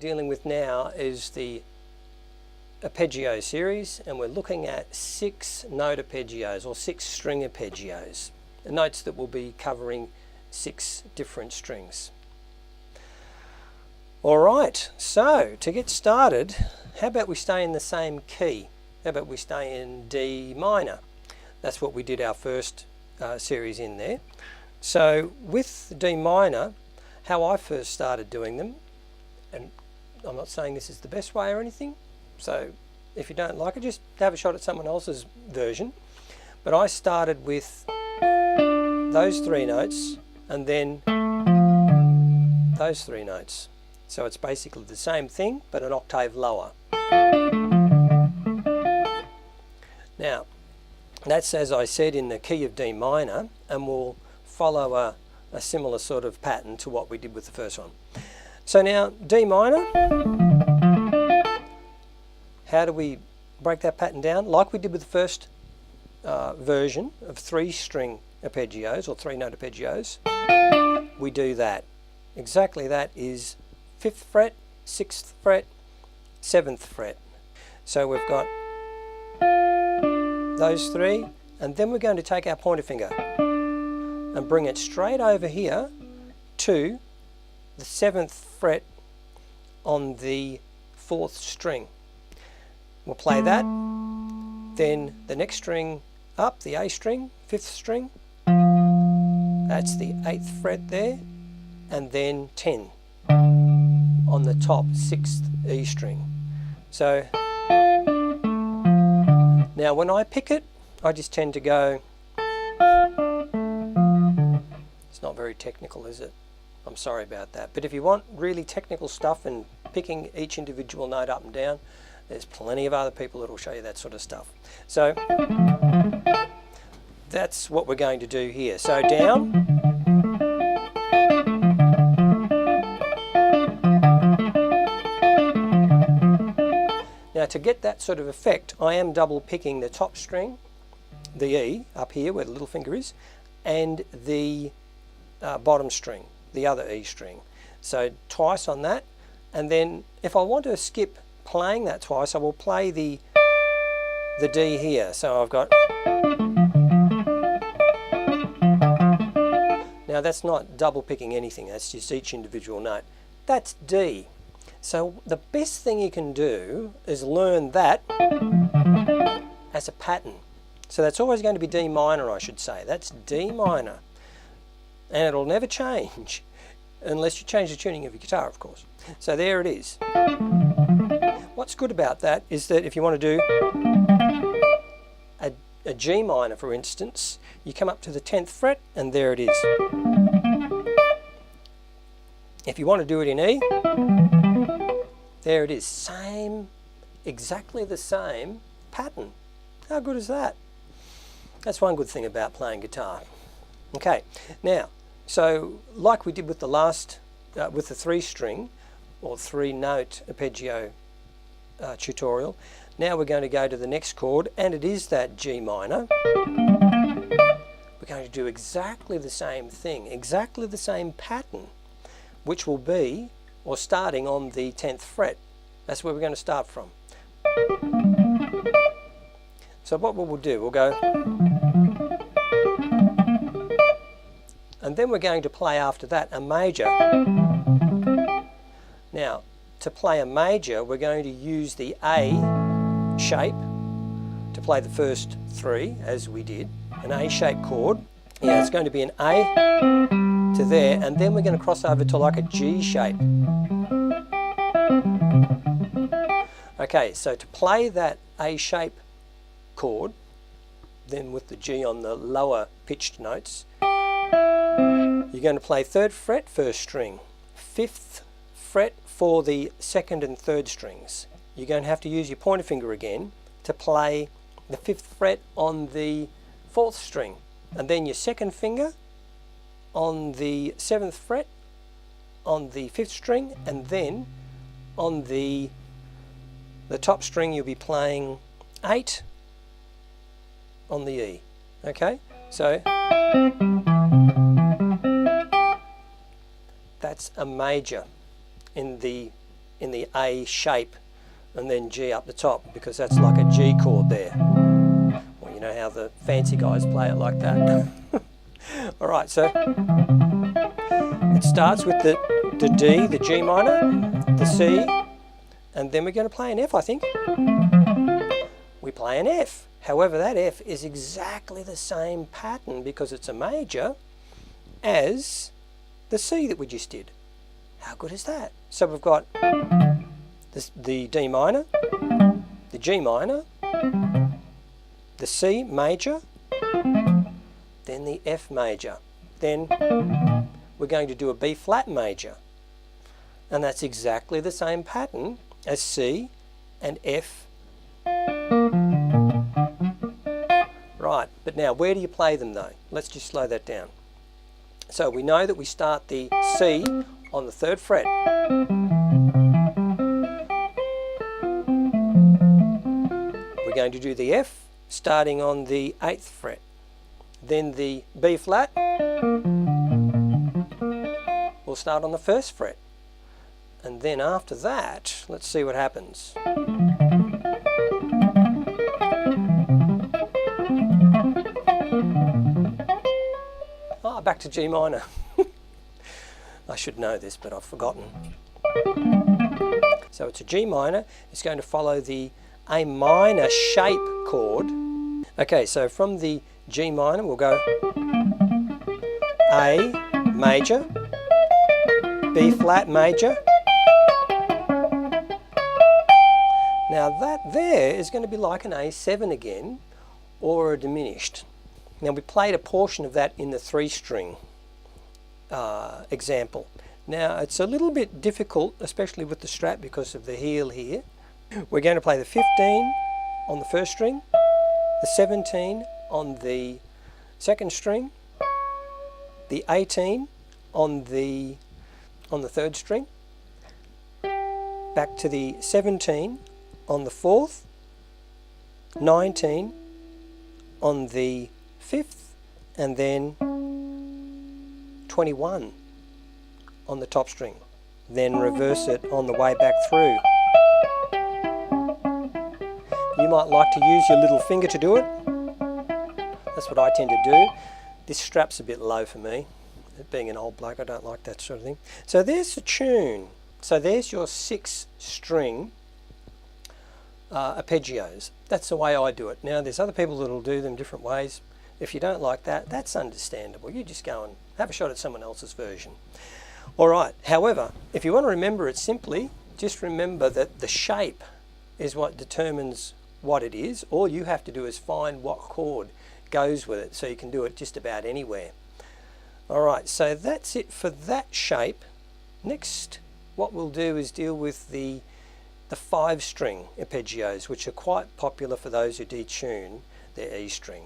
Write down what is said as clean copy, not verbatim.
dealing with now is the arpeggio series, and we're looking at 6 note arpeggios or 6 string arpeggios, the notes that will be covering 6 different strings. Alright, so to get started, how about we stay in the same key? How about we stay in D minor? That's what we did our first series in there. So with D minor, how I first started doing them, and I'm not saying this is the best way or anything, so if you don't like it, just have a shot at someone else's version. But I started with those 3 notes and then those 3 notes. So it's basically the same thing, but an octave lower. Now, that's, as I said, in the key of D minor, and we'll follow a similar sort of pattern to what we did with the first one. So now, D minor, how do we break that pattern down? Like we did with the first version of 3 string arpeggios or 3 note arpeggios, we do that. Exactly that is 5th fret, 6th fret, 7th fret. So we've got those 3, and then we're going to take our pointer finger and bring it straight over here to the 7th fret on the 4th string. We'll play that, then the next string up, the A string, 5th string, that's the 8th fret there, and then 10 on the top 6th E string. So now when I pick it, I just tend to go, it's not very technical, is it? I'm sorry about that. But if you want really technical stuff and picking each individual note up and down, there's plenty of other people that will show you that sort of stuff. So that's what we're going to do here. So down, now to get that sort of effect, I am double picking the top string, the E up here where the little finger is, and the bottom string, the other E string. So twice on that, and then if I want to skip playing that twice, I will play the D here. So I've got, now that's not double picking anything, that's just each individual note. That's D. So the best thing you can do is learn that as a pattern. So that's always going to be D minor, I should say. That's D minor. And it'll never change unless you change the tuning of your guitar, of course. So there it is. What's good about that is that if you want to do a G minor, for instance, you come up to the 10th fret and there it is. If you want to do it in E, there it is. Same, exactly the same pattern. How good is that? That's one good thing about playing guitar. Okay, now, so like we did with the last, with the 3 string or 3 note arpeggio tutorial, now we're going to go to the next chord, and it is that G minor. We're going to do exactly the same thing, exactly the same pattern, which will be, or starting on the 10th fret. That's where we're going to start from. So what we'll do, we'll go, and then we're going to play after that a major. Now, to play a major, we're going to use the A shape to play the first 3, as we did, an A-shaped chord. Yeah, it's going to be an A to there, and then we're going to cross over to like a G shape. Okay, so to play that A shape chord, then with the G on the lower pitched notes, you're going to play 3rd fret, 1st string, 5th fret for the 2nd and 3rd strings. You're going to have to use your pointer finger again to play the 5th fret on the 4th string, and then your 2nd finger on the 7th fret on the 5th string, and then on the top string you'll be playing 8 on the E. Okay, so that's a major in the in the A shape and then G up the top, because that's like a G chord there. Well, you know how the fancy guys play it like that. Alright, so it starts with the D, the G minor, the C, and then we're going to play an F, I think. We play an F. However, that F is exactly the same pattern, because it's a major, as the C that we just did. How good is that? So we've got the D minor, the G minor, the C major, then the F major. Then we're going to do a B flat major. And that's exactly the same pattern as C and F. Right, but now where do you play them though? Let's just slow that down. So we know that we start the C on the 3rd fret. We're going to do the F starting on the 8th fret. Then the B flat will start on the 1st fret. And then after that, let's see what happens. Back to G minor. I should know this, but I've forgotten. So it's a G minor. It's going to follow the A minor shape chord. Okay, so from the G minor we'll go A major, B flat major. Now that there is going to be like an A7 again, or a diminished. Now we played a portion of that in the 3-string example. Now it's a little bit difficult, especially with the strap, because of the heel here. We're going to play the 15 on the 1st string, the 17 on the 2nd string, the 18 on the 3rd string, back to the 17 on the 4th, 19 on the 5th, and then 21 on the top string. Then reverse it on the way back through. You might like to use your little finger to do it. That's what I tend to do. This strap's a bit low for me. Being an old bloke, I don't like that sort of thing. So there's the tune. So there's your 6-string arpeggios. That's the way I do it. Now there's other people that'll do them different ways. If you don't like that, that's understandable. You just go and have a shot at someone else's version. Alright, however, if you want to remember it simply, just remember that the shape is what determines what it is. All you have to do is find what chord goes with it, so you can do it just about anywhere. Alright, so that's it for that shape. Next, what we'll do is deal with the 5-string arpeggios, which are quite popular for those who detune their E string.